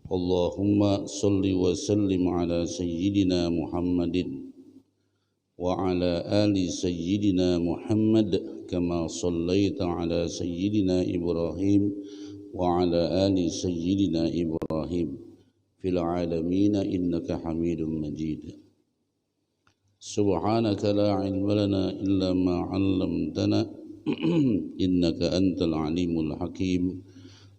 Allahumma salli wa sallim ala sayyidina Muhammadin wa ala ali sayyidina Muhammad kama sallaita ala sayyidina Ibrahim wa ala ali sayyidina Ibrahim fil alamin innaka Hamidum Majid. Subhanaka la ilma lana illa ma 'allamtana innaka antal alimul hakim.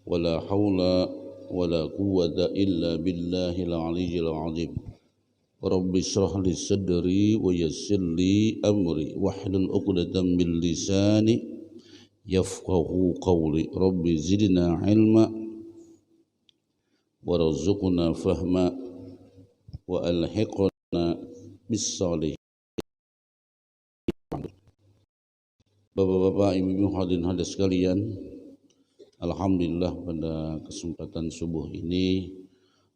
Wala haula wala quwwata illa billahil aliyyil azim. Rabbi shrah li sadri wa yassir li amri wahlul 'uqdatam min lisani yafqahu qawli. Rabbi zidna ilma warzuqna fahma wa alhiqna bis salihin. Bapak-bapak, ibu-ibu, hadirin hadirat sekalian, alhamdulillah pada kesempatan subuh ini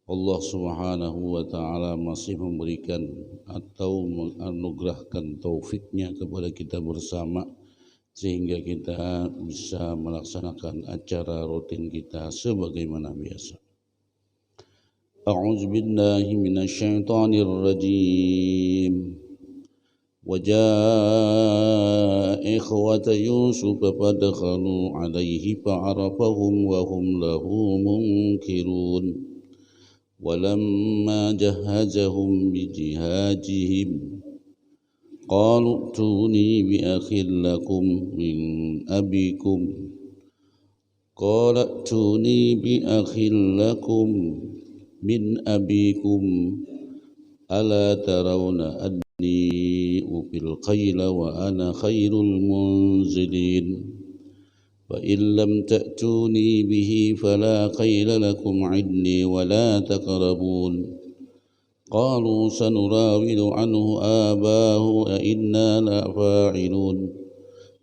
Allah Subhanahu wa taala masih memberikan atau menganugerahkan taufiknya kepada kita bersama sehingga kita bisa melaksanakan acara rutin kita sebagaimana biasa. A'udzu billahi minasyaitonir rajim. وجاء إخوة يوسف فدخلوا عليه فعرفهم وهم له منكرون ولما جهزهم بجهازهم قالوا ائتوني بأخ لكم من أبيكم قال ائتوني بأخ لكم من أبيكم ألا ترون أوفي الكيل وأنا خير المنزلين فإن لم تأتوني به فلا كيل لكم عندي ولا تقربون قالوا سنراود عنه آباه وإنا لفاعلون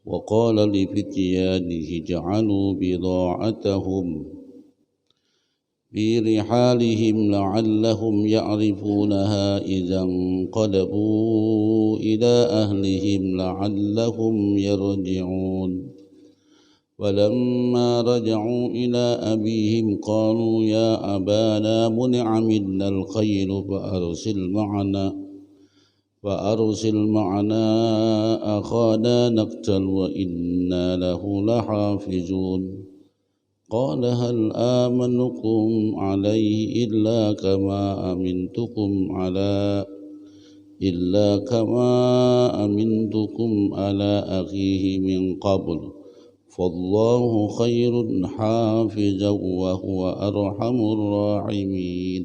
وقال لفتيانه اجعلوا بضاعتهم في رحالهم لعلهم يعرفونها إذا انقلبوا إلى أهلهم لعلهم يرجعون ولما رجعوا إلى أبيهم قالوا يا أبانا منع منا الخيل فأرسل معنا أخانا نقتل وإنا له لحافظون قال هل آمنكم عليه إلا كما أمنتكم على أخيه من قبل فالله خير حافظا وهو أرحم الراحمين.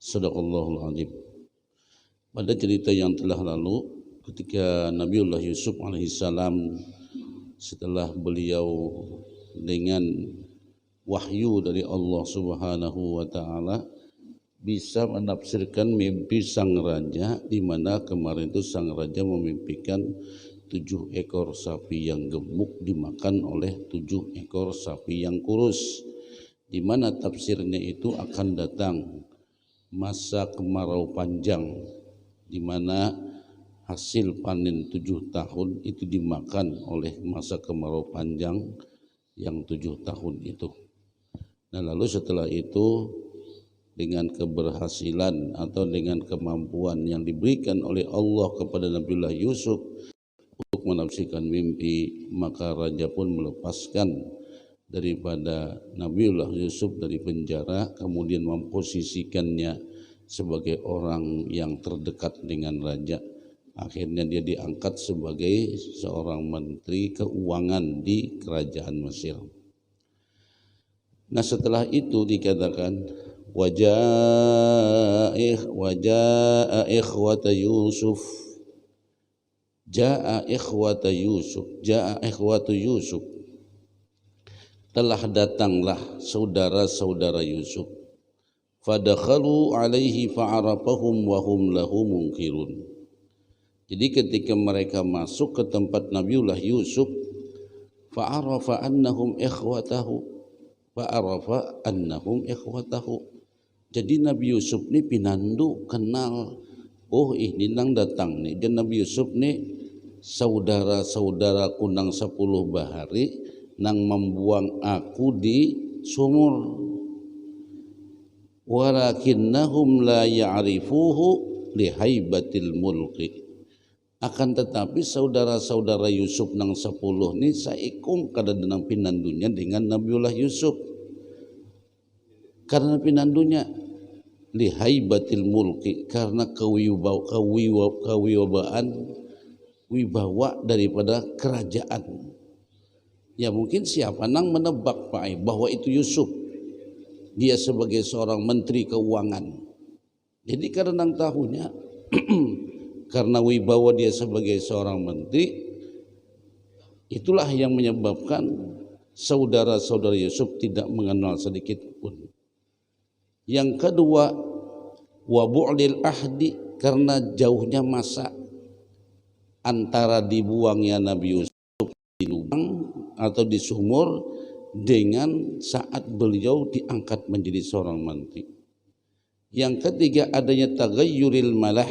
Sadaqallahul azim. Pada cerita yang telah lalu, ketika Nabiullah Yusuf alaihissalam setelah beliau dengan wahyu dari Allah Subhanahu wa taala bisa menafsirkan mimpi sang raja, di mana kemarin itu sang raja memimpikan 7 ekor sapi yang gemuk dimakan oleh 7 ekor sapi yang kurus, di mana tafsirnya itu akan datang masa kemarau panjang, di mana hasil panen 7 tahun itu dimakan oleh masa kemarau panjang yang 7 tahun itu. Nah, lalu setelah itu dengan keberhasilan atau dengan kemampuan yang diberikan oleh Allah kepada Nabiullah Yusuf untuk menafsirkan mimpi, maka raja pun melepaskan daripada Nabiullah Yusuf dari penjara, kemudian memposisikannya sebagai orang yang terdekat dengan raja. Akhirnya dia diangkat sebagai seorang menteri keuangan di kerajaan Mesir. Nah, setelah itu dikatakan wajaa ikhwata Yusuf, jaa ikhwatu Yusuf, telah datanglah saudara-saudara Yusuf. Fadakhalu alaihi fa'arafahum wa hum lahu munkirun. Jadi ketika mereka masuk ke tempat Nabiullah Yusuf, fa'arafa annahum ikhwatahu. Jadi Nabi Yusuf ni pinandu kenal, oh ini nang datang nih, dan Nabi Yusuf ni saudara-saudara kunang 10 bahari nang membuang aku di sumur. walakinnahum la ya'rifuhu lihaibatil mulki. Akan tetapi saudara-saudara Yusuf nang 10 ni saikum kada denang pinandunya dengan Nabiullah Yusuf. Karena pinandunya lihaibatil mulki, karena kewibawaan wibawa daripada kerajaan. Ya mungkin siapa nang menebak Pak bahwa itu Yusuf, dia sebagai seorang menteri keuangan. Jadi karena nang tahunya karena wibawa dia sebagai seorang menteri, itulah yang menyebabkan saudara-saudara Yusuf tidak mengenal sedikit pun. Yang kedua, wa bu'dil ahdi, karena jauhnya masa antara dibuangnya Nabi Yusuf di lubang atau di sumur dengan saat beliau diangkat menjadi seorang menteri. Yang ketiga, adanya tagayyuril malah.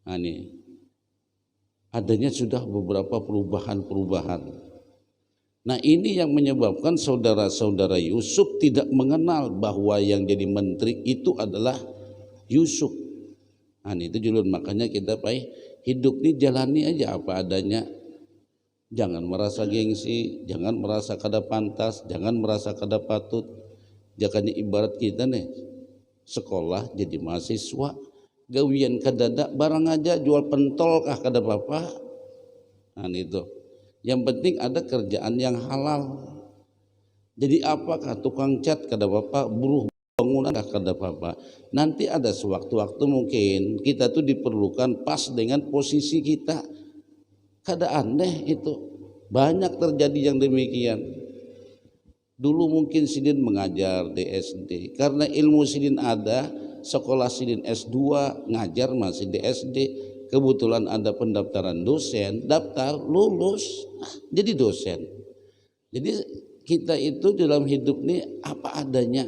Ini adanya sudah beberapa perubahan-perubahan. Nah ini yang menyebabkan saudara-saudara Yusuf tidak mengenal bahwa yang jadi menteri itu adalah Yusuf. Nah itu julun, makanya kita hidup ini jalani aja apa adanya. Jangan merasa gengsi, jangan merasa kada pantas, jangan merasa kada patut. Jangan ibarat kita nih sekolah jadi mahasiswa, gawian kadada barang aja jual pentol kah kada apa-apa. Nah itu yang penting ada kerjaan yang halal. Jadi apakah tukang cat kada apa-apa, buruh bangunan kah kada apa-apa. Nanti ada sewaktu-waktu mungkin kita tuh diperlukan pas dengan posisi kita. Kada aneh itu, banyak terjadi yang demikian. Dulu mungkin Sidin mengajar di SD, karena ilmu Sidin ada, sekolah Sidin S2 ngajar masih di SD, kebetulan ada pendaftaran dosen, daftar lulus jadi dosen. Jadi kita itu dalam hidup ini apa adanya,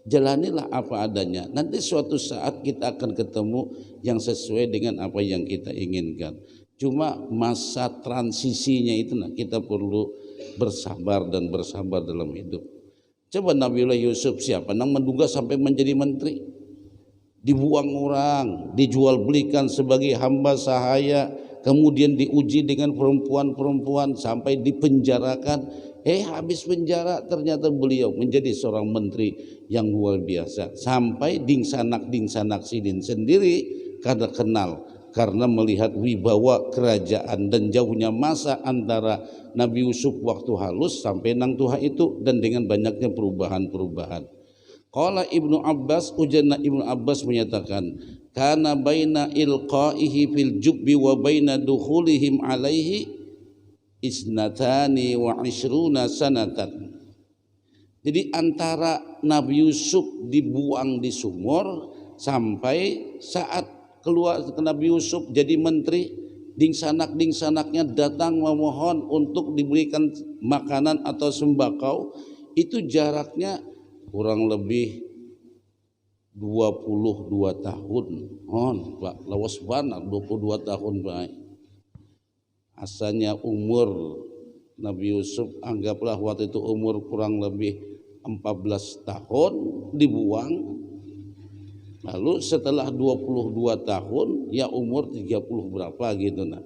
jalanilah apa adanya. Nanti suatu saat kita akan ketemu yang sesuai dengan apa yang kita inginkan. Cuma masa transisinya itu kita perlu bersabar dan bersabar dalam hidup. Coba Nabiullah Yusuf siapa nang menduga sampai menjadi menteri, dibuang orang, dijual belikan sebagai hamba sahaya, kemudian diuji dengan perempuan-perempuan sampai dipenjarakan. Habis penjara ternyata beliau menjadi seorang menteri yang luar biasa. Sampai dingsanak Sidin sendiri kada kenal karena melihat wibawa kerajaan dan jauhnya masa antara Nabi Yusuf waktu halus sampai nang tuha itu, dan dengan banyaknya perubahan-perubahan. Qala Ibnu Abbas, ujanna Ibnu Abbas menyatakan, kana baina ilqaihi fil jubbi wa baina dukhulihim alaihi isnatani wa ishruna sanatan. Jadi antara Nabi Yusuf dibuang di sumur sampai saat keluar Nabi Yusuf jadi menteri, dingsanaknya datang memohon untuk diberikan makanan atau sembakau, itu jaraknya kurang lebih 22 tahun. Pak, lawas banar 22 tahun Pak. Asalnya umur Nabi Yusuf anggaplah waktu itu umur kurang lebih 14 tahun dibuang. Lalu setelah 22 tahun ya umur 30 berapa gitu nah.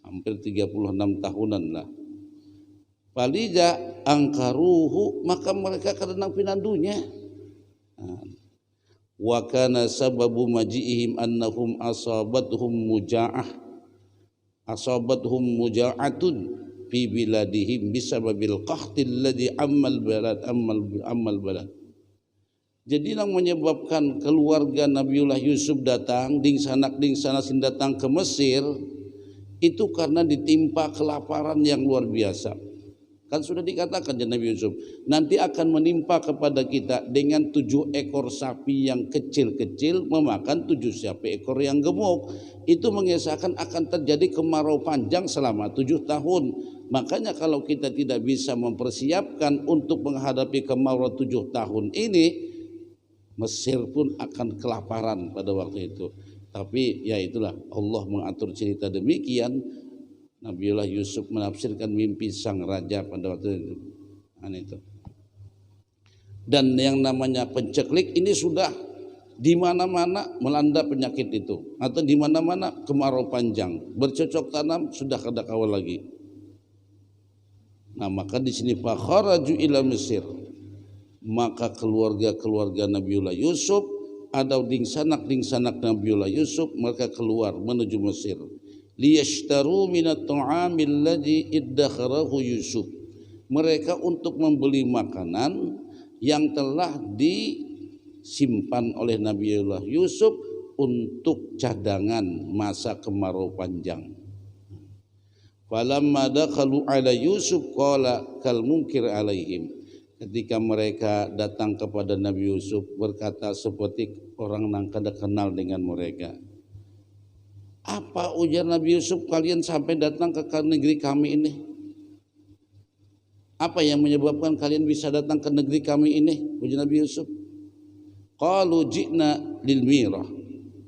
Hampir 36 tahunan lah. Palija angkaruhu, maka mereka kadang pinandunya. Wa kana sababu maji'ihim annahum asabatuhum muja'atun fi biladihim bisababil qahtil ladzi ammal balad. Jadi yang menyebabkan keluarga Nabiullah Yusuf datang, dingsanak datang ke Mesir, itu karena ditimpa kelaparan yang luar biasa. Kan sudah dikatakan ya Nabi Yusuf, nanti akan menimpa kepada kita dengan 7 ekor sapi yang kecil-kecil memakan 7 sapi ekor yang gemuk. Itu mengesahkan akan terjadi kemarau panjang selama 7 tahun. Makanya kalau kita tidak bisa mempersiapkan untuk menghadapi kemarau 7 tahun ini, Mesir pun akan kelaparan pada waktu itu. Tapi ya itulah, Allah mengatur cerita demikian. Nabiullah Yusuf menafsirkan mimpi sang raja pada waktu itu. Dan yang namanya penceklik ini sudah di mana-mana melanda penyakit itu, atau di mana-mana kemarau panjang, bercocok tanam sudah kada kawal lagi. Nah, maka di sini fakharaju ila Mesir, maka keluarga-keluarga Nabiullah Yusuf atau dingsanak Nabiullah Yusuf mereka keluar menuju Mesir. Liyashtaru minat ta'amil ladzi iddakharahu Yusuf. Mereka untuk membeli makanan yang telah disimpan oleh Nabiullah Yusuf untuk cadangan masa kemarau panjang. Falamma dakhalu ala Yusuf qala kal munkir alaihim. Ketika mereka datang kepada Nabi Yusuf berkata seperti orang yang kada kenal dengan mereka. Apa ujar Nabi Yusuf, kalian sampai datang ke negeri kami ini? Apa yang menyebabkan kalian bisa datang ke negeri kami ini? Ujar Nabi Yusuf. Qalu ji'na lil mirah.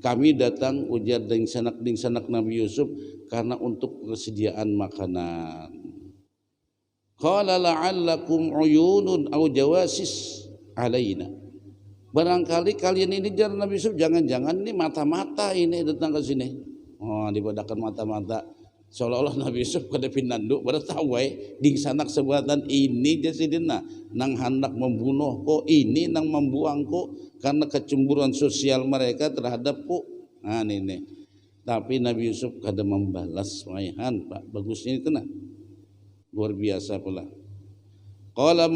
Kami datang ujar dingsanak Nabi Yusuf karena untuk persediaan makanan. Qala la'allakum uyunun aw jawasis alaina. Barangkali kalian ini jar Nabi Yusuf, jangan-jangan ini mata-mata ini datang ke sini. Oh, dipadakan mata-mata. Seolah-olah Nabi Yusuf kada pinanduk pada tawai ding sanak sebatan ini jasidina nang hendak membunuh ko, ini nang membuang ko karena kecemburuan sosial mereka terhadap ko. Nah ini. Tapi Nabi Yusuf kada membalas maihan, Pak. Bagusnya itu nah. Luar biasa pula. Qalu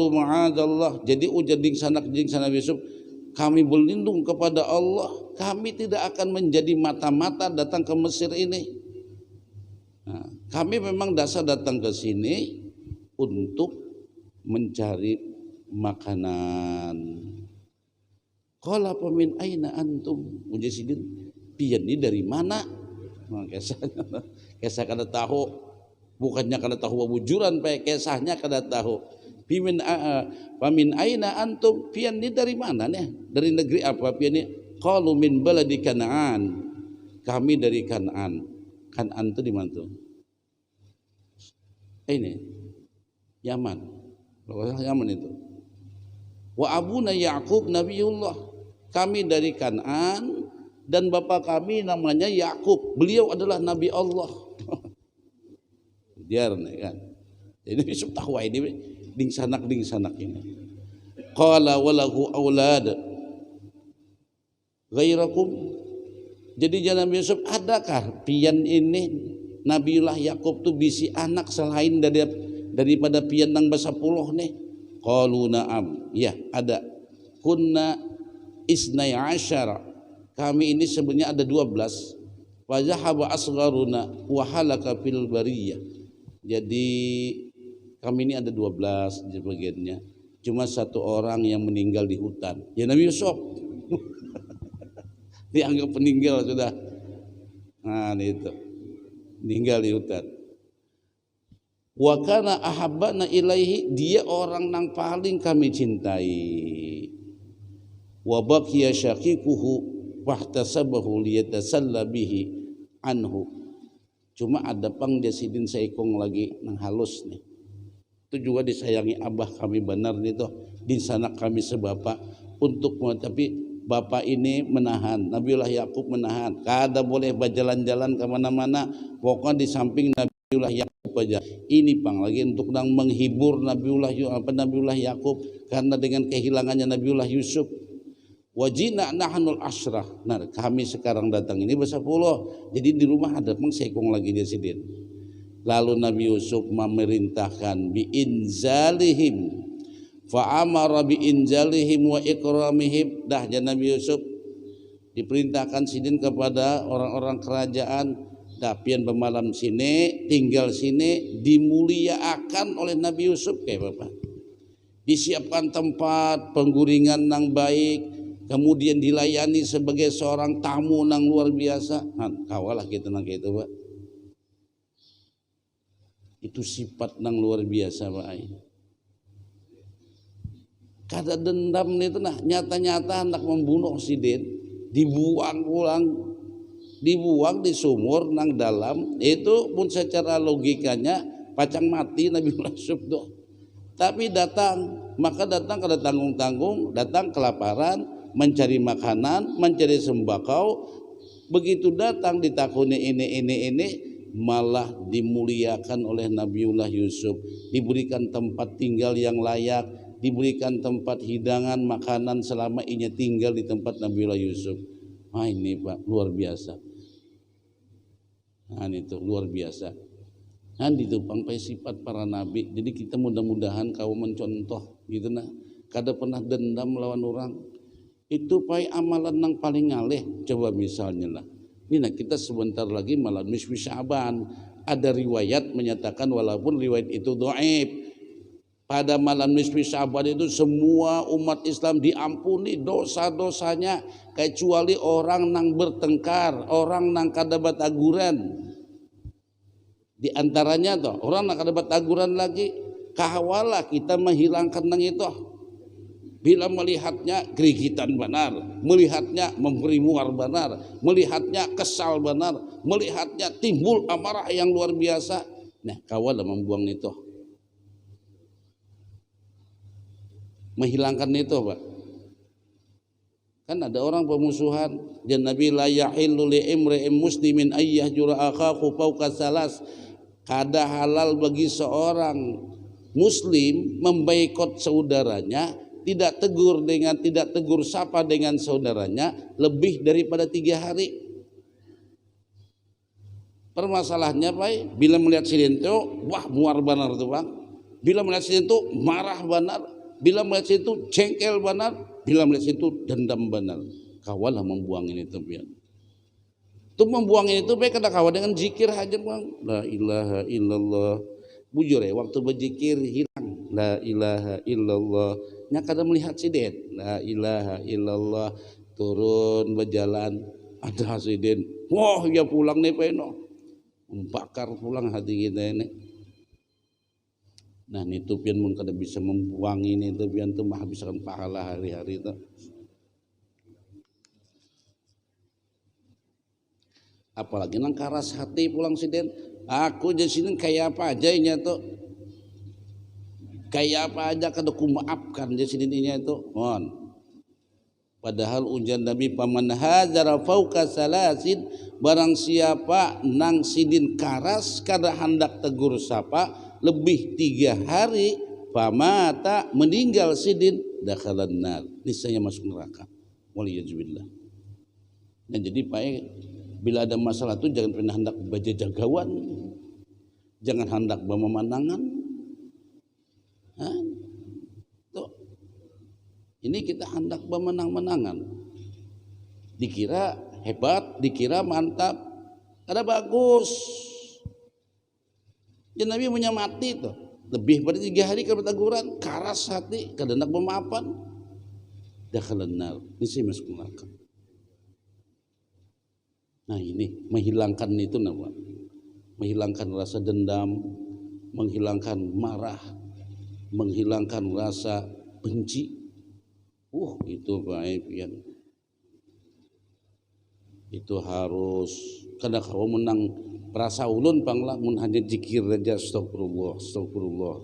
ma'adzallah. Jadi ujar ding sanak Nabi Yusuf, kami berlindung kepada Allah, kami tidak akan menjadi mata-mata datang ke Mesir ini. Nah, kami memang dasar datang ke sini untuk mencari makanan. Qala fa min aina antum? Ujar sidin, pian ini dari mana? Nah, kisah kada tahu, bukannya kada tahu wujuran, kisahnya kada tahu. Pamin aina antum, pian ini dari mana nih? Dari negeri apa pian ini? Qalu min baladi Kanaan. Kami dari Kanaan. Kanaan itu di mana tuh? Ini Yaman. Yaman itu. Wa abuna Yaqub Nabiullah. Kami dari Kanaan dan bapak kami namanya Yakub. Beliau adalah Nabi Allah. Biar kan. Jadi Yusuf tahu ini ding sanak ini. Qala walahu aulad ghairakum. Jadi Nabi Yusuf, adakah pian ini Nabiullah Yakub tu bisi anak selain daripada pian nang basapuluh nih? Qalu na'am. Ya, ada. Kunna isnai asyara. Kami ini sebenarnya ada 12. Wa zahaba asgharuna wa halaka fil bariyah. Jadi kami ini ada 12 di bagiannya. Cuma satu orang yang meninggal di hutan. Ya Nabi Yusuf. Dianggap meninggal sudah. Nah itu. Meninggal di hutan. Wa kana ahabbana ilaihi, dia orang yang paling kami cintai. Wa baqiya syaqiquhu wahtasabahu liyatasalla bihi anhu. Cuma ada pang dia sidin saikong lagi nang halus nih. Itu juga disayangi abah kami benar itu, di sana kami sebapak untuk tapi bapak ini menahan, Nabiullah Yakub menahan, kada boleh berjalan-jalan kemana-mana, pokoknya di samping Nabiullah Yakub aja. Ini pang lagi untuk menghibur Nabiullah Yakub karena dengan kehilangannya Nabiullah Yusuf. Wajina nahnul asyrah. Nah, kami sekarang datang ini bersepuluh. Jadi di rumah ada pang sekong lagi dia sidin. Lalu Nabi Yusuf memerintahkan biinzalihim. Fa'amara biinzalihim wa ikramihim. Dah Nabi Yusuf diperintahkan sidin kepada orang-orang kerajaan, dapian bermalam sini, tinggal sini, dimuliakan oleh Nabi Yusuf kayak Bapak. Disiapkan tempat pengguringan yang baik, kemudian dilayani sebagai seorang tamu yang luar biasa. Nah, kawalah kita nang kayak itu, Pak. Itu sifat yang luar biasa, Pak. Kada dendam itu nah, nyata-nyata hendak membunuh sidin, dibuang di sumur nang dalam, itu pun secara logikanya pacang mati Nabi Yusuf tuh. Tapi datang maka datang kada tanggung-tanggung, datang kelaparan, mencari makanan, mencari sembako. Begitu datang ditakuni ini, malah dimuliakan oleh Nabiullah Yusuf, diberikan tempat tinggal yang layak, diberikan tempat hidangan makanan selama inya tinggal di tempat Nabiullah Yusuf. Ini Pak luar biasa. Itu luar biasa. Ditupang pai sifat para nabi. Jadi kita mudah-mudahan kau mencontoh gitu nah. Kada pernah dendam lawan orang. Itu pai amalan yang paling ngaleh. Coba misalnya lah. Ini nah kita sebentar lagi malam nisfu Sya'ban. Ada riwayat menyatakan walaupun riwayat itu dhaif. Pada malam nisfu Sya'ban itu semua umat Islam diampuni dosa-dosanya kecuali orang nang bertengkar, orang nang kada bataguran. Di antaranya toh orang nang kada bataguran lagi, kahawalah kita menghilangkan nang itu. Bila melihatnya gerigitan benar, melihatnya memberi muar benar, melihatnya kesal benar, melihatnya timbul amarah yang luar biasa. Nah, kawalah membuang itu. Menghilangkan itu, Pak. Kan ada orang pemusuhan, dan Nabi la yahillu li imri'in muslimin ayyahjura akhahu fawqa salas. Kada halal bagi seorang muslim memboikot saudaranya, tidak tegur sapa dengan saudaranya lebih daripada 3 hari. Permasalahannya, Pak, bila melihat sidin itu, wah muar benar tuh, Bang. Bila melihat sidin itu marah benar, bila melihat itu jengkel benar, bila melihat itu dendam benar. Kawalah membuang ini tuh, pian. Itu membuang ini tuh baik kada kawal dengan zikir aja, Bang. La ilaha illallah. Bujur ya, waktu berzikir hilang. La ilaha illallah. Nya kada melihat sidin. La ilaha illallah. Turun berjalan, ada sidin. Wah, ya pulang nih peno. Membakar pulang hati kita ini. Nah, itu pian mun kada bisa membuang ini itu pian tuh menghabiskan pahala hari-hari itu. Apalagi nang karas hati pulang sidin. Aku jadi sini kayak apa aja ini tuh. Kayak apa aja kada ku maafkan jadi sini ini itu. Padahal ujian Nabi paman hadzara fauqa salasin, barang siapa nang sidin karas kada hendak tegur sapa lebih 3 hari pamata meninggal sidin dakhalan nar, niscaya masuk neraka. Waliyadzubillah. Nah, jadi Pak, bila ada masalah itu jangan pernah hendak baca jagawan, jangan hendak memandangan. Ini kita hendak memenang-menangan. Dikira hebat, dikira mantap, ada bagus. Ya Nabi punya mati tuh. Lebih pada 3 hari kalau teguran, karas hati, kada hendak memaafkan. Dakhalan nar, niscaya masuk neraka. Nah, ini menghilangkan itu nama. Menghilangkan rasa dendam, menghilangkan marah, menghilangkan rasa benci. Itu baik ya. Itu harus kada kau menang perasa ulun panglah mun hanya zikir aja astagfirullah.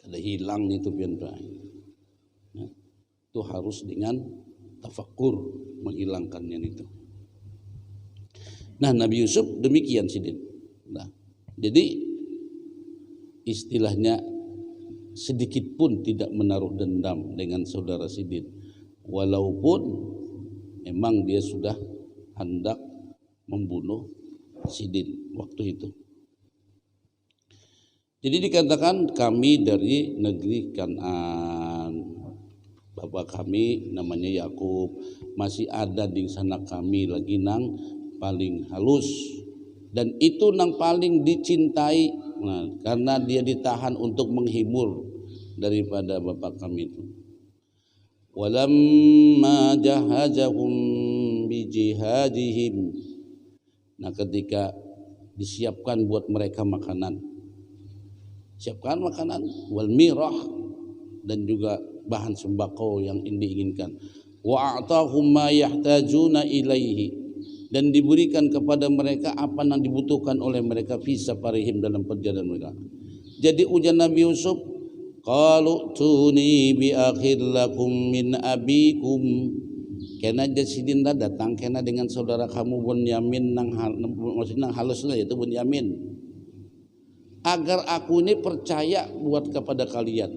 Kada hilang itu pian baik. Nah, itu harus dengan tafakkur menghilangkannya itu. Nah, Nabi Yusuf demikian sidin. Nah, jadi istilahnya sedikit pun tidak menaruh dendam dengan saudara sidin, walaupun memang dia sudah hendak membunuh sidin waktu itu. Jadi dikatakan kami dari negeri Kan'an, bapak kami namanya Yakub, masih ada di sana kami lagi nang paling halus, dan itu nang paling dicintai. Nah, karena dia ditahan untuk menghibur daripada bapak kami itu. Walamma jahazahum bijihadihim. Nah, ketika disiapkan buat mereka makanan, siapkan makanan wal mirah, dan juga bahan sembako yang diinginkan. Wa a'tahum ma yahtajuna ilaihi, dan diberikan kepada mereka apa yang dibutuhkan oleh mereka fi safarihim dalam perjalanan mereka. Jadi ujian Nabi Yusuf, qalu tuni bi akhir lakum min abikum. Kena jasidin datang kena dengan saudara kamu Bunyamin maksudnya halusnya yaitu Bunyamin. Agar aku ini percaya buat kepada kalian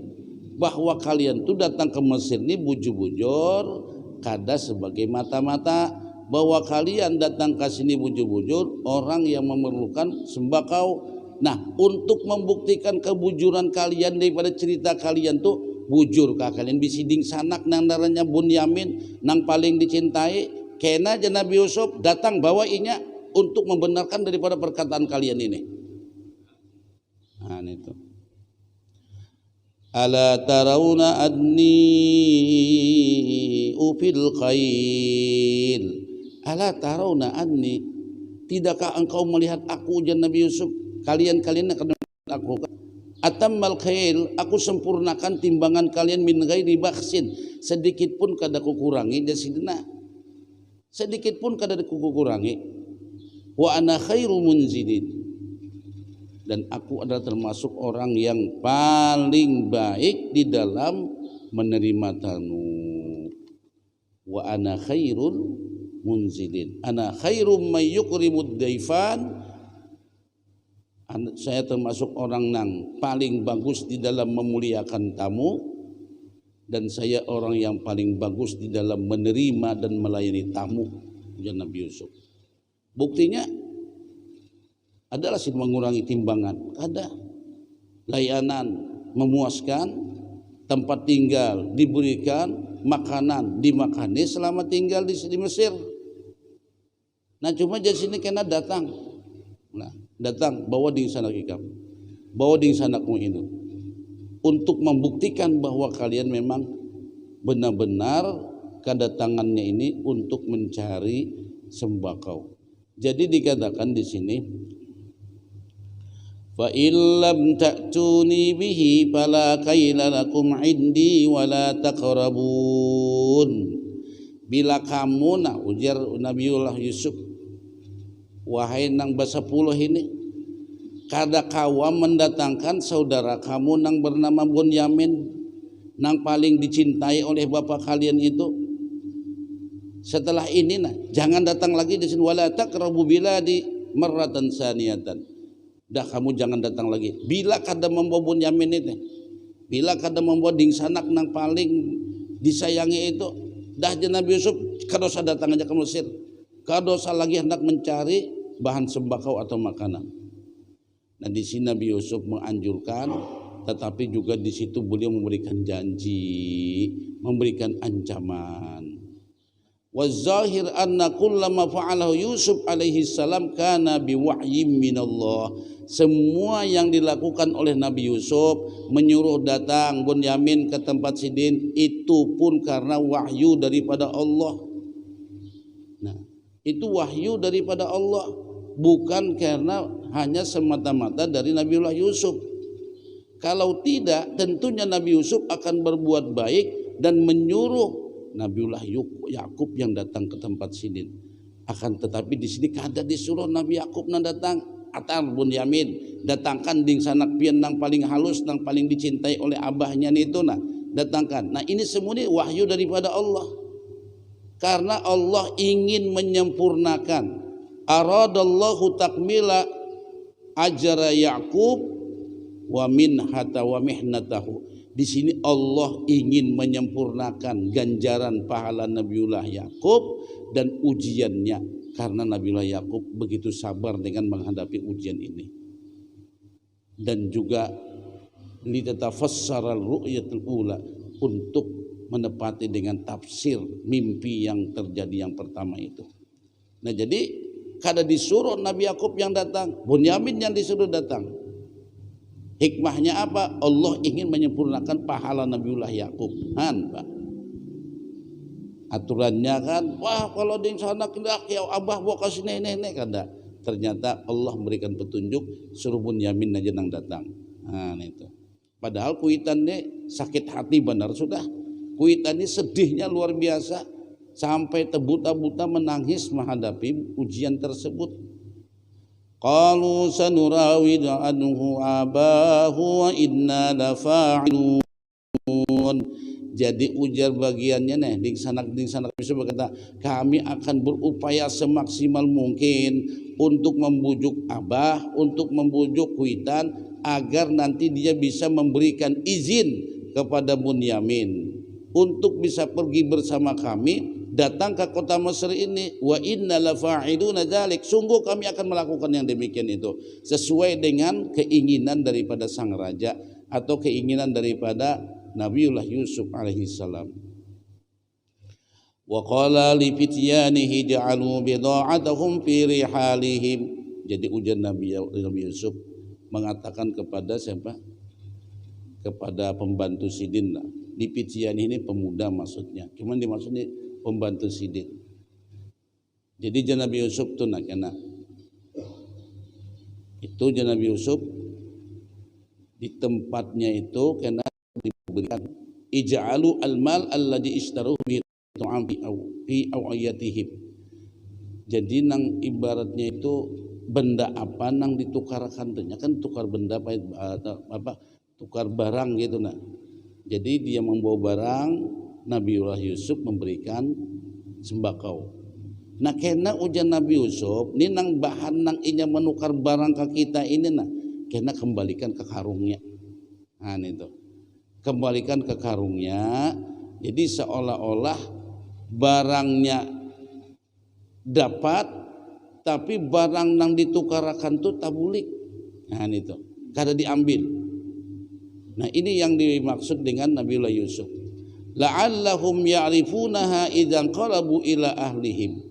bahwa kalian tuh datang ke Mesir ini bujur-bujur kada sebagai mata-mata, bahwa kalian datang ke sini bujur-bujur orang yang memerlukan sembako. Nah, untuk membuktikan kebujuran kalian daripada cerita kalian tuh bujur kalian bisiding sanak nang darahnya Bunyamin nang paling dicintai, kena aja Nabi Yusuf datang bawa inya untuk membenarkan daripada perkataan kalian ini. Nah, itu. Ala tarawna anni ufil khail. Ala tarawna anni, tidakkah engkau melihat aku ujian Nabi Yusuf? Kalian akan aku atammal khail, aku sempurnakan timbangan kalian min ghairi bakhsin, sedikit pun kada ku kurangi jasidna, sedikit pun kada ku kurangi. Wa ana khairu munzilin, dan aku adalah termasuk orang yang paling baik di dalam menerima tamu. Wa ana khairul munzilin, ana khairum may yukrimud daifan, saya termasuk orang yang paling bagus di dalam memuliakan tamu, dan saya orang yang paling bagus di dalam menerima dan melayani tamu. Ya Nabi Yusuf. Buktinya adalah sih mengurangi timbangan, ada layanan memuaskan, tempat tinggal diberikan, makanan dimakani selama tinggal di Mesir. Nah cuma jadi sini kena datang. Nah, datang bawa di sana ikam, bawa di sana ini untuk membuktikan bahwa kalian memang benar-benar kedatangannya ini untuk mencari sembako. Jadi dikatakan di sini, fa illam ta'tuni bihi fala kaila lakum indi wala taqrabun. Bila kamu ujar Nabiullah Yusuf, wahai nang basapuluh ini, kada kawa mendatangkan saudara kamu nang bernama Bunyamin, nang paling dicintai oleh bapak kalian itu. Setelah ini jangan datang lagi di sini, wala taqrabu biladi marratan saniyatan. Dah kamu jangan datang lagi. Bila kada membawa Bunyamin itu, bila kada membawa dingsanak nang paling disayangi itu, dah Nabi Yusuf kadosa datang aja ke Mesir. Kadosa lagi hendak mencari bahan sembako atau makanan. Nah di sini Nabi Yusuf menganjurkan, tetapi juga di situ beliau memberikan janji, memberikan ancaman. Wazahir anna kullama fa'alahu Yusuf alaihi salam kana biwahyim minallah. Semua yang dilakukan oleh Nabi Yusuf, menyuruh datang Bunyamin ke tempat Sidin, itu pun karena wahyu daripada Allah. Nah, itu wahyu daripada Allah, bukan karena hanya semata-mata dari Nabiullah Yusuf. Kalau tidak, tentunya Nabi Yusuf akan berbuat baik dan menyuruh Nabiullah Yakub yang datang ke tempat Sidin. Akan tetapi di sini kada disuruh Nabi Yakub nang datang, atar Bunyamin datangkan ding sanak pian nang paling halus, nang paling dicintai oleh abahnya itu datangkan. Nah ini semua ini wahyu daripada Allah. Karena Allah ingin menyempurnakan, aradallahu takmila ajra Yakub wa minhata wa mihnatahu. Di sini Allah ingin menyempurnakan ganjaran pahala Nabiullah Yakub dan ujiannya, karena Nabiullah Yakub begitu sabar dengan menghadapi ujian ini. Dan juga litatafassara ru'yatul ula, untuk menepati dengan tafsir mimpi yang terjadi yang pertama itu. Nah jadi kada disuruh Nabi Yakub yang datang, Bunyamin yang disuruh datang. Hikmahnya apa? Allah ingin menyempurnakan pahala Nabiullah Yakub. Pak. Aturannya kan, wah kalau di sana kendak ya abah bawa kasih nenek kada. Ternyata Allah memberikan petunjuk, suruh Bunyamin aja nang datang. Nah itu. Padahal kuitannya sakit hati benar sudah. Kuitannya sedihnya luar biasa, sampai terbuta-buta menangis menghadapi ujian tersebut. qalu sanurawidu anhu abahu wa inna lafa'ilun. Jadi ujar bagiannya nih ding sanak bisa berkata, kami akan berupaya semaksimal mungkin untuk membujuk abah, untuk membujuk Witan agar nanti dia bisa memberikan izin kepada Bunyamin untuk bisa pergi bersama kami datang ke kota Mesir ini. Wa inna lafa'iluna dzalik, sungguh kami akan melakukan yang demikian itu sesuai dengan keinginan daripada sang raja atau keinginan daripada Nabiullah Yusuf alaihi salam. Wa qala li fityanihi ja'alu bida'atahum fi rihalihim. Jadi ujar Nabi Yusuf mengatakan kepada siapa? Kepada pembantu Sidin. Li fityanihi ini pemuda maksudnya. Cuman dimaksudnya pembantu Sidin. Jadi Nabi Yusuf tuh nak-nak. Itu Nabi Yusuf di tempatnya itu kena diberikan ij'alu al-mal alladhi ishtaruhu bi tu'am fi awiyatihim. Jadi nang ibaratnya itu benda apa nang ditukarkan tuh kan tukar benda apa tukar barang gitu nah. Jadi dia membawa barang, Nabiullah Yusuf memberikan sembako. Nah kena ujian Nabi Yusuf ini nang bahan nang inya menukar barang ke kita ini nah kena kembalikan ke karungnya. Nah itu kembalikan ke karungnya, jadi seolah-olah barangnya dapat tapi barang yang ditukarakan itu tabulik. Nah itu kada diambil. Nah ini yang dimaksud dengan Nabiullah Yusuf, la'allahum ya'rifunaha idza qalabu ila ahlihim,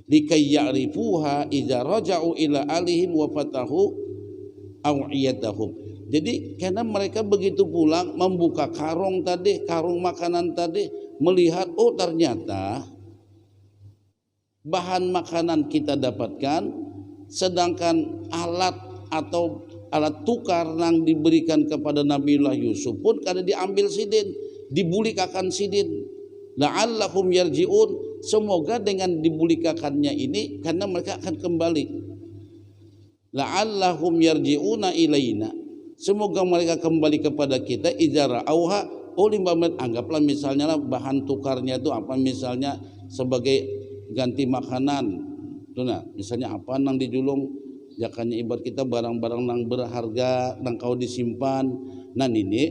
likay ya'rifuha idza raja'u ila ahlihim wa fatahu aw'iyatahum. Jadi karena mereka begitu pulang membuka karung tadi, karung makanan tadi, melihat oh ternyata bahan makanan kita dapatkan, sedangkan alat atau alat tukar yang diberikan kepada Nabiullah Yusuf pun kada diambil Sidin, dibulikakan Sidin. La'allahum yarji'un, semoga dengan dibulikakannya ini karena mereka akan kembali. La'allahum yarji'una ilaina, semoga mereka kembali kepada kita. Ijara auha, oh 5 menit, anggaplah misalnya lah bahan tukarnya itu apa, misalnya sebagai ganti makanan tuh nah, misalnya apa nang dijulung jakanya ibarat kita barang-barang nang berharga nang kau disimpan. Nah ini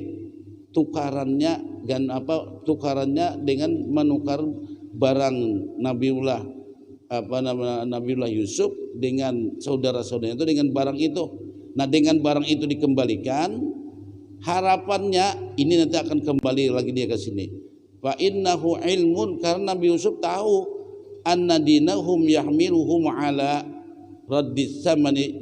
tukarannya dan apa tukarannya dengan menukar barang Nabiullah Nabiullah Yusuf dengan saudara-saudaranya itu dengan barang itu. Nah dengan barang itu dikembalikan, harapannya ini nanti akan kembali lagi dia ke sini. Fa innahu ilmun, karena Nabi Yusuf tahu anna dinahum yahmiluhum ala raddis samani,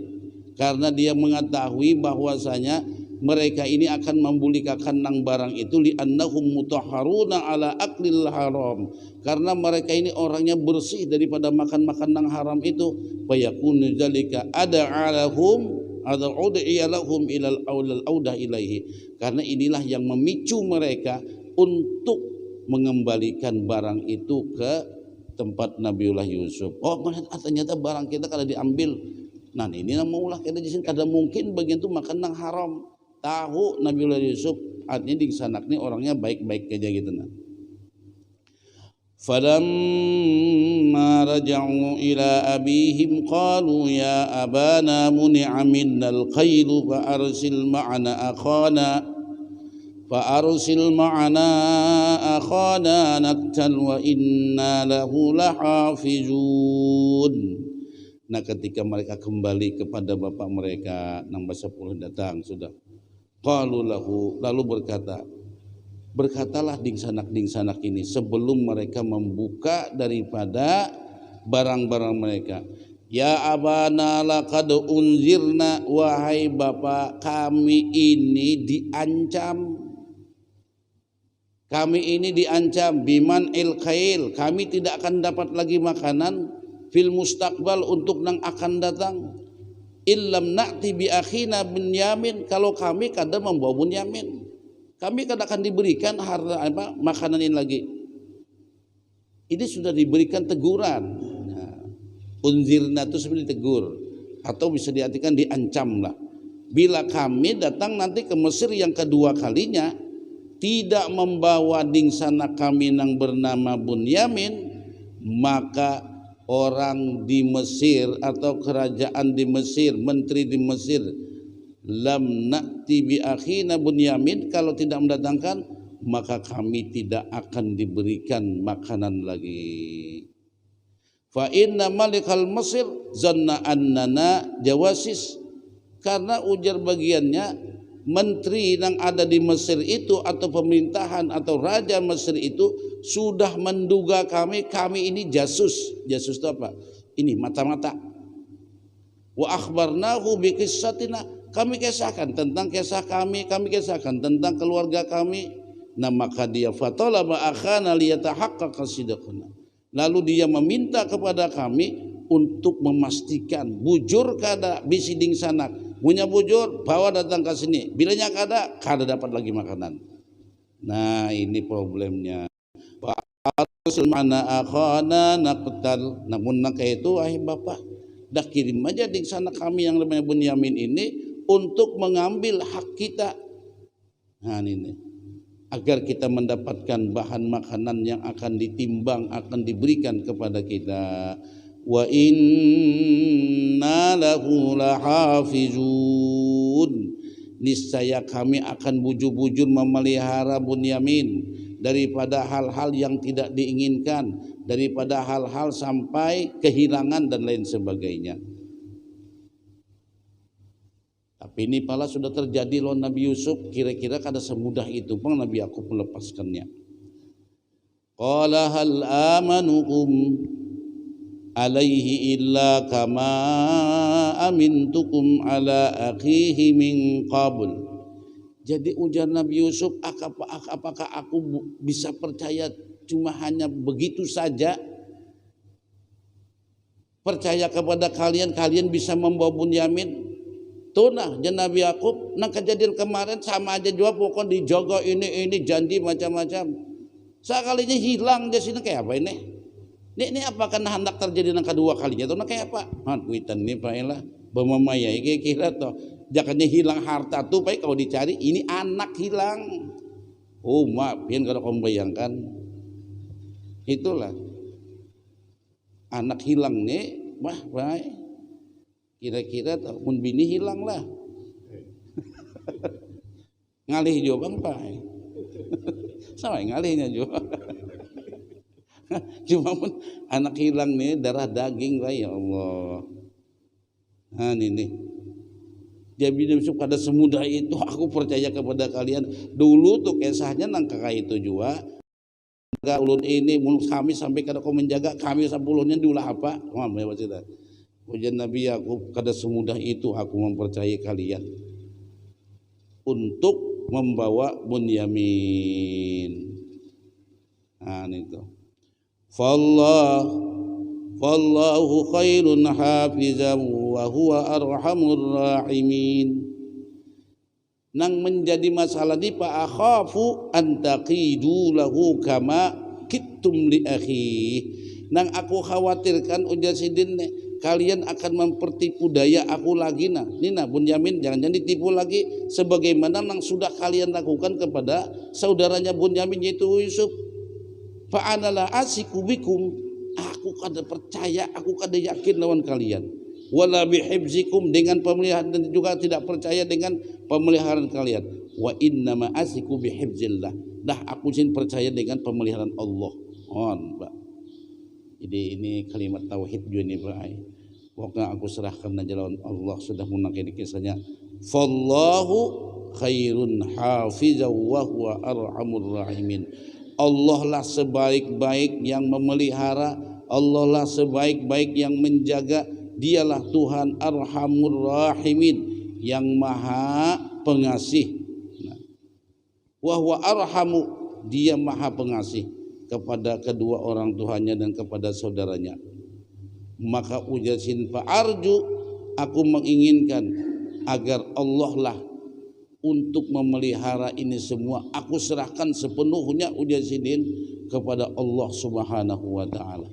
karena dia mengetahui bahwasanya mereka ini akan membulikakan nang barang itu li annahum mutahharuna ala aklil haram, karena mereka ini orangnya bersih daripada makan-makan nang haram itu. Fayakunu zalika ada'alahum atau ud'iyalahum ilal audah ilaihi, karena inilah yang memicu mereka untuk mengembalikan barang itu ke tempat Nabiullah Yusuf. Oh ternyata barang kita kalau diambil. Nah ini maulah kita di sini kada mungkin bagian itu makan nang haram. Tahu Nabiullah Yusuf artinya di sana ini orangnya baik-baik aja gitu nah. Falamma raja'u ila abihim qalu ya abana muni'a minnal khailu fa arsil ma'ana akhana naktal wa inna lahu lahafizun. Nah ketika mereka kembali kepada bapak mereka nang bahasa 10 datang sudah, qalu lahu, lalu berkatalah ding sanak ini sebelum mereka membuka daripada barang-barang mereka, ya abana laqad unzirna, wahai bapak kami ini diancam biman il khail, kami tidak akan dapat lagi makanan fil mustaqbal untuk nang akan datang, illam na'ti bi akhina Bunyamin, kalau kami kada membawa Bunyamin, kami kada akan diberikan harta makanan ini lagi. Ini sudah diberikan teguran. Nah, unzirna itu sebenarnya tegur. atau bisa diartikan diancamlah. Bila kami datang nanti ke Mesir yang kedua kalinya, tidak membawa dingsana kami yang bernama Bunyamin, maka orang di Mesir atau kerajaan di Mesir, menteri di Mesir, lam na'ti bi akhina Bunyamin, kalau tidak mendatangkan maka kami tidak akan diberikan makanan lagi. Fa inna malikal Mesir zanna annana jawasis, karena ujar bagiannya menteri yang ada di Mesir itu atau pemerintahan atau raja Mesir itu sudah menduga kami ini jasus. Jasus itu apa? Ini mata-mata. Wa akhbarnahu bi qissatina, kami kisahkan tentang kisah kami kisahkan tentang keluarga kami. Nah maka dia fatalaba akhana liyatahaqqaqa sidquna, lalu dia meminta kepada kami untuk memastikan bujur kada bisiding sanak, punya bujur bawa datang ke sini, bilanya kada dapat lagi makanan. Nah ini problemnya. Mana akhana naqtal, namun nak itu bapak dah kirim aja di sana kami yang namanya Bunyamin ini untuk mengambil hak kita. Nah ini agar kita mendapatkan bahan makanan yang akan ditimbang, akan diberikan kepada kita. Wa inna lahu lahafizun, niscaya kami akan bujur-bujur memelihara Bunyamin daripada hal-hal yang tidak diinginkan, daripada hal-hal sampai kehilangan dan lain sebagainya. Tapi ini pala sudah terjadi loh Nabi Yusuf, kira-kira kada semudah itu pun Nabi Yakub melepaskannya. Qala hal amanukum alaihi illa kama amintukum ala akhihi min qabl. Jadi ujar Nabi Yusuf, apakah aku bisa percaya cuma hanya begitu saja? Percaya kepada kalian bisa membawa Bunyamin? Tuh nah, Nabi Yakub nang kejadian kemarin sama aja juga, pokok dijogo ini janji macam-macam. Sekalinya hilang di sini kayak apa ini? Ini apakah hendak terjadi nang kedua kalinya tuh kayak apa? Kuitan nih Pak Ela, bamamaya kira toh jakanya hilang harta tuh Pak kalau dicari ini anak hilang. Oh maafin kalau kamu bayangkan. Itulah anak hilang nih, baik. Kira-kira tahun bini hilang lah. Ngalih juga bang Pak. Sama ngalihnya juga. Cuma pun anak hilang nih darah daging lah ya Allah. Nah ini. Jadi pada semudah itu aku percaya kepada kalian. Dulu tuh kisahnya nang kakak itu juga. Ulun ini muluk kami sampai kada kau menjaga kami sapulunnya diulah apa? Mam ya cerita. Ujian Nabi Yakub, kada semudah itu aku mempercayai kalian untuk membawa Bunyamin. Nah itu. Fallahu khairun hafizan wa huwa arhamur rahimin. Nang menjadi masalah di Pak akhafu antaqidu lahu kama kittum li akhi. Nang aku khawatirkan ujar sidin kalian akan mempertipu daya aku lagi nah. Nina Bunyamin jangan ditipu lagi sebagaimana yang sudah kalian lakukan kepada saudaranya Bunyamin yaitu Yusuf. Fa'analah asiku bikum, aku kada percaya, aku kada yakin lawan kalian. Wala bihibzikum, dengan pemeliharaan, dan juga tidak percaya dengan pemeliharaan kalian. Wa innama asiku bihibzillah, dah aku sin percaya dengan pemeliharaan Allah. Pak. Jadi ini kalimat tauhid juga nih Pak. Pokoknya aku serahkan aja lawan Allah, sudah menangkini kisahnya. Fallahu khairun hafizan wa huwa arhamur rahimin. Allah lah sebaik-baik yang memelihara, Allah lah sebaik-baik yang menjaga. Dialah Tuhan arhamur rahimin, yang maha pengasih. Wa huwa arhamu, dia maha pengasih kepada kedua orang tuanya dan kepada saudaranya. Maka ujasin fa'arju, aku menginginkan agar Allah lah untuk memelihara ini semua. Aku serahkan sepenuhnya ujasin kepada Allah Subhanahu wa ta'ala.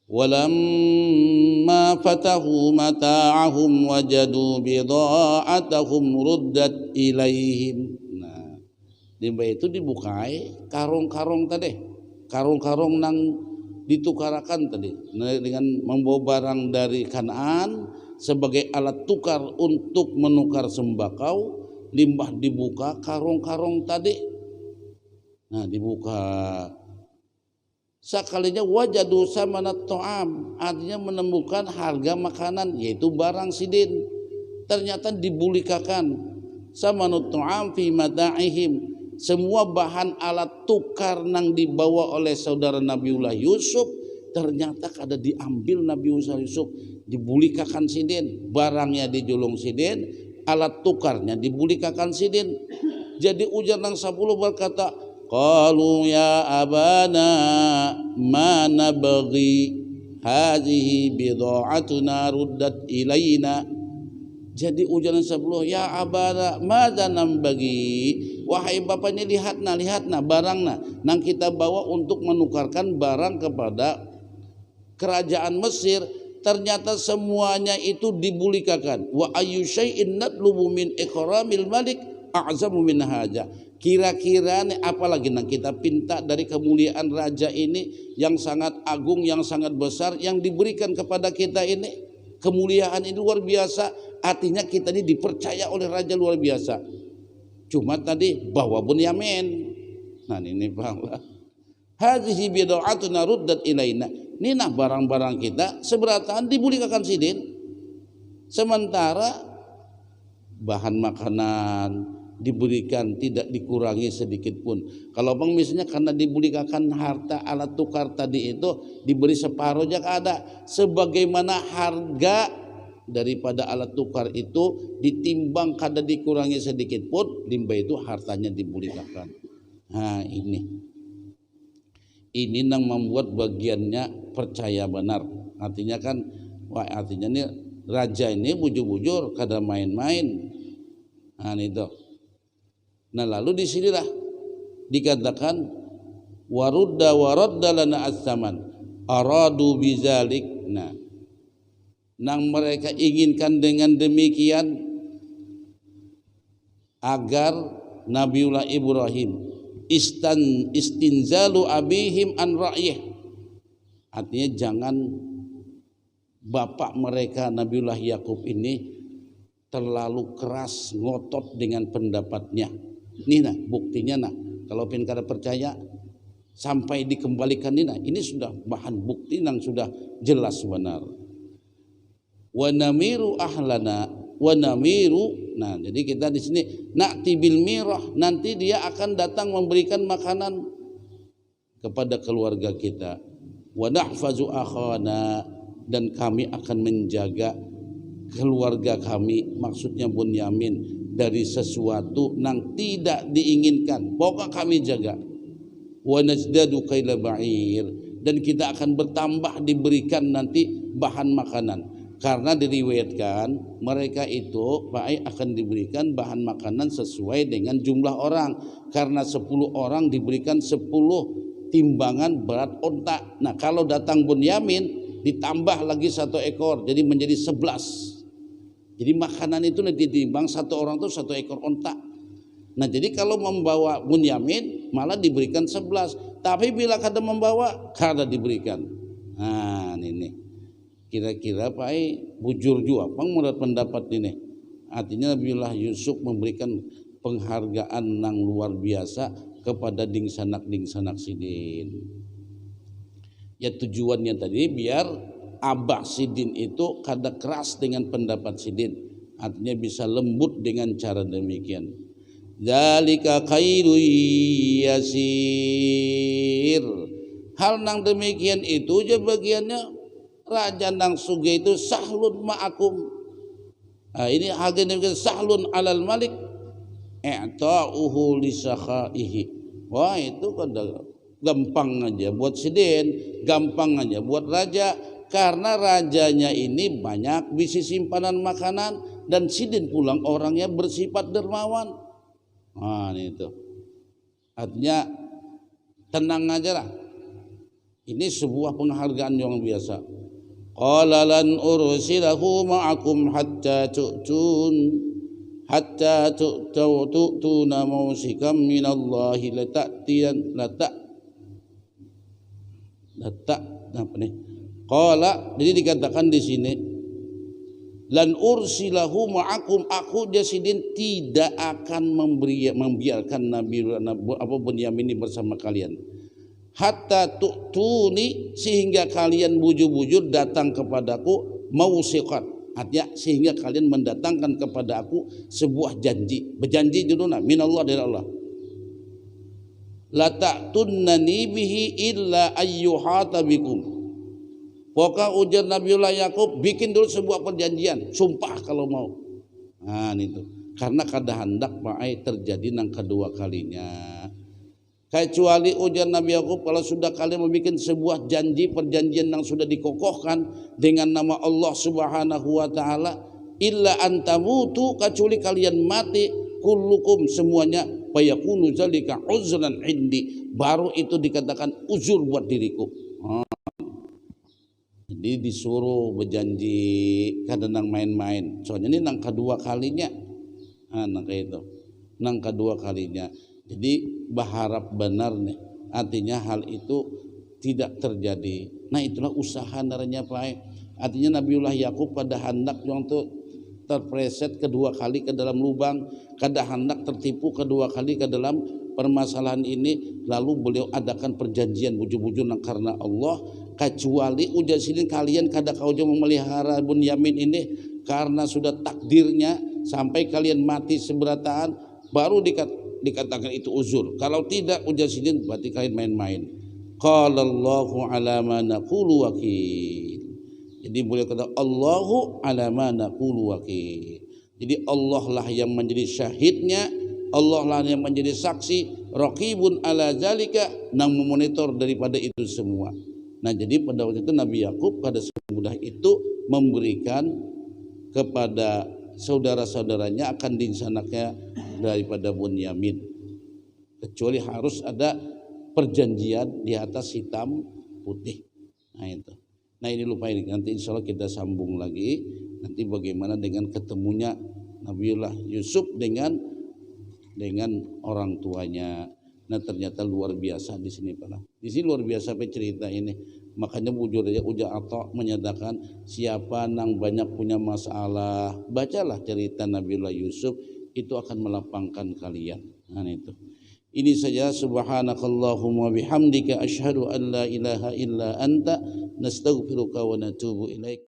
walamma fatahu mata'ahum wajadu bida'atahum ruddat ilaihim. Nah, dimba itu dibukai karung-karung tadi, karung-karung nang ditukarakan tadi dengan membawa barang dari Kanaan sebagai alat tukar untuk menukar sembakau. Limbah dibuka karung-karung tadi, nah dibuka sekalinya wajadu samanat ta'am, artinya menemukan harga makanan yaitu barang sidin. Ternyata dibulikakan samanut ta'am fi mata'ihim, semua bahan alat tukar nang dibawa oleh saudara Nabiullah Yusuf ternyata kada diambil Nabiullah Yusuf, dibulikakan sidin, barangnya dijulung sidin, alat tukarnya dibulikakan sidin. Jadi ujar nang 10 berkata, qalu ya abana ma nabghi hadhihi bida'atuna ruddat ilaina. Jadi ujar nang 10, ya abana madza nambagi, wahai bapaknya, lihatna barangna nang kita bawa untuk menukarkan barang kepada kerajaan Mesir, ternyata semuanya itu dibulikakan. Wa ayyu syai'in natlubu min ikramil malik a'zamu min haja. Kira-kira apalagi yang kita pinta dari kemuliaan raja ini yang sangat agung, yang sangat besar yang diberikan kepada kita ini. Kemuliaan ini luar biasa, artinya kita ini dipercaya oleh raja luar biasa. Cuma tadi bawa Bunyamin. Nah ini bahwa hadhihi bid'atuna ruddat ilaina. Ini nah barang-barang kita seberatan dibulikakan sidin. Sementara bahan makanan diberikan tidak dikurangi sedikit pun. Kalau bang misalnya karena dibulikakan harta alat tukar tadi itu diberi separuh aja ada, sebagaimana harga daripada alat tukar itu ditimbang kada dikurangi sedikit pun, limba itu hartanya dibulikakan. Nah ini yang membuat bagiannya percaya benar. Artinya kan, artinya nih raja ini bujur-bujur kada main-main. Nah itu. Nah lalu disinilah dikatakan warudda lana as-saman aradu bizalik. Nah, nang mereka inginkan dengan demikian agar Nabiullah Ibrahim istinzalu abihim an ra'yih, artinya jangan bapak mereka Nabiullah Yakub ini terlalu keras ngotot dengan pendapatnya. Ini nah buktinya nah, kalau pun kada percaya sampai dikembalikan ini sudah bahan bukti yang sudah jelas benar. Wa namiru ahlana wa namiru. Nah, jadi kita di sini na'ti bil mirah, nanti dia akan datang memberikan makanan kepada keluarga kita. Wa nahfazu akhana, dan kami akan menjaga keluarga kami, maksudnya Bunyamin, dari sesuatu yang tidak diinginkan. Pokoknya kami jaga. Wa nazdadu kaila ba'ir, dan kita akan bertambah diberikan nanti bahan makanan. Karena diriwayatkan mereka itu akan diberikan bahan makanan sesuai dengan jumlah orang. Karena 10 orang diberikan 10 timbangan berat onta. Nah kalau datang Bunyamin ditambah lagi 1 ekor, jadi menjadi 11. Jadi makanan itu ditimbang 1 orang itu 1 ekor onta. Nah jadi kalau membawa Bunyamin malah diberikan 11. Tapi bila kada membawa kada diberikan. Nah ini kira-kira bujur juga pang menurut pendapat ini. Artinya Nabiullah Yusuf memberikan penghargaan yang luar biasa kepada dingsanak sidin. Ya tujuannya tadi biar abah sidin itu kada keras dengan pendapat sidin, artinya bisa lembut dengan cara demikian. Dzalika khairu yasir. Hal nang demikian itu aja bagiannya raja nang sugih itu sahlun ma'akum. Nah, ini agen sahlun alal malik i'ta'uhu li sakhaihi. Wah itu kan gampang aja buat sidin, gampang aja buat raja, karena rajanya ini banyak bisi simpanan makanan dan sidin pulang orangnya bersifat dermawan. Nah itu artinya tenang aja lah. Ini sebuah penghargaan yang biasa. Qala lan ursilahu ma'akum hatta tu'tuna mausikam minallahi lata apa nih? Qala, jadi dikatakan di sini lan ursilahu ma'akum, aku Jasidin tidak akan membiarkan Nabi Bunyamin ini bersama kalian. Hatta tu'tuni, sehingga kalian bujur-bujur datang kepadaku, mausiqat, artinya sehingga kalian mendatangkan kepada aku sebuah janji, berjanji dulu minallah dari Allah. La ta'tunnani bihi illa ayyuhata bikum. Pokoknya ujar Nabiullah Yakub, bikin dulu sebuah perjanjian, sumpah kalau mau. Nah itu, karena kada hendak ma'ai terjadi nang kedua kalinya. Kecuali ujar Nabi Yakub, kalau sudah kalian membuat sebuah janji, perjanjian yang sudah dikokohkan dengan nama Allah Subhanahu wa taala, illa antamutu, kecuali kalian mati, kullukum semuanya, fayakunu zalika uzran indi, baru itu dikatakan uzur buat diriku. Jadi disuruh berjanji, kadang main-main. Soalnya ini nang kedua kalinya, nang kayak itu, nang kedua kalinya. Jadi berharap benar nih, artinya hal itu tidak terjadi. Nah itulah usaha naranya Pak. Artinya Nabiullah Yakub pada hendak yang tuh terpreset kedua kali ke dalam lubang, kada hendak tertipu kedua kali ke dalam permasalahan ini, lalu beliau adakan perjanjian bujur-bujur karena Allah, kecuali ujar sini kalian kada kau memelihara Bunyamin ini karena sudah takdirnya sampai kalian mati seberataan, baru dikatakan itu uzur. Kalau tidak ujar sini berarti kalian main-main. Qala Allahu ala ma naqulu wakil. Jadi boleh kata Allahu ala ma naqulu wakil. Jadi Allah lah yang menjadi syahidnya, Allah lah yang menjadi saksi, raqibun ala zalika, nang memonitor daripada itu semua. Nah jadi pada waktu itu Nabi Yakub pada semudah itu memberikan kepada saudara-saudaranya akan disanaknya daripada Bunyamin, kecuali harus ada perjanjian di atas hitam putih. Nah itu. Nah ini lupa ini, nanti insya Allah kita sambung lagi nanti bagaimana dengan ketemunya Nabiullah Yusuf dengan orang tuanya. Nah ternyata luar biasa di sini Pak. Di sini luar biasa cerita ini. Makanya Uja Atta menyatakan siapa nang banyak punya masalah, bacalah cerita Nabiullah Yusuf, itu akan melapangkan kalian. Nah itu. Ini saja, subhanakallahumma bihamdika asyhadu an la ilaha illa anta nastaghfiruka wa natubu ilaik.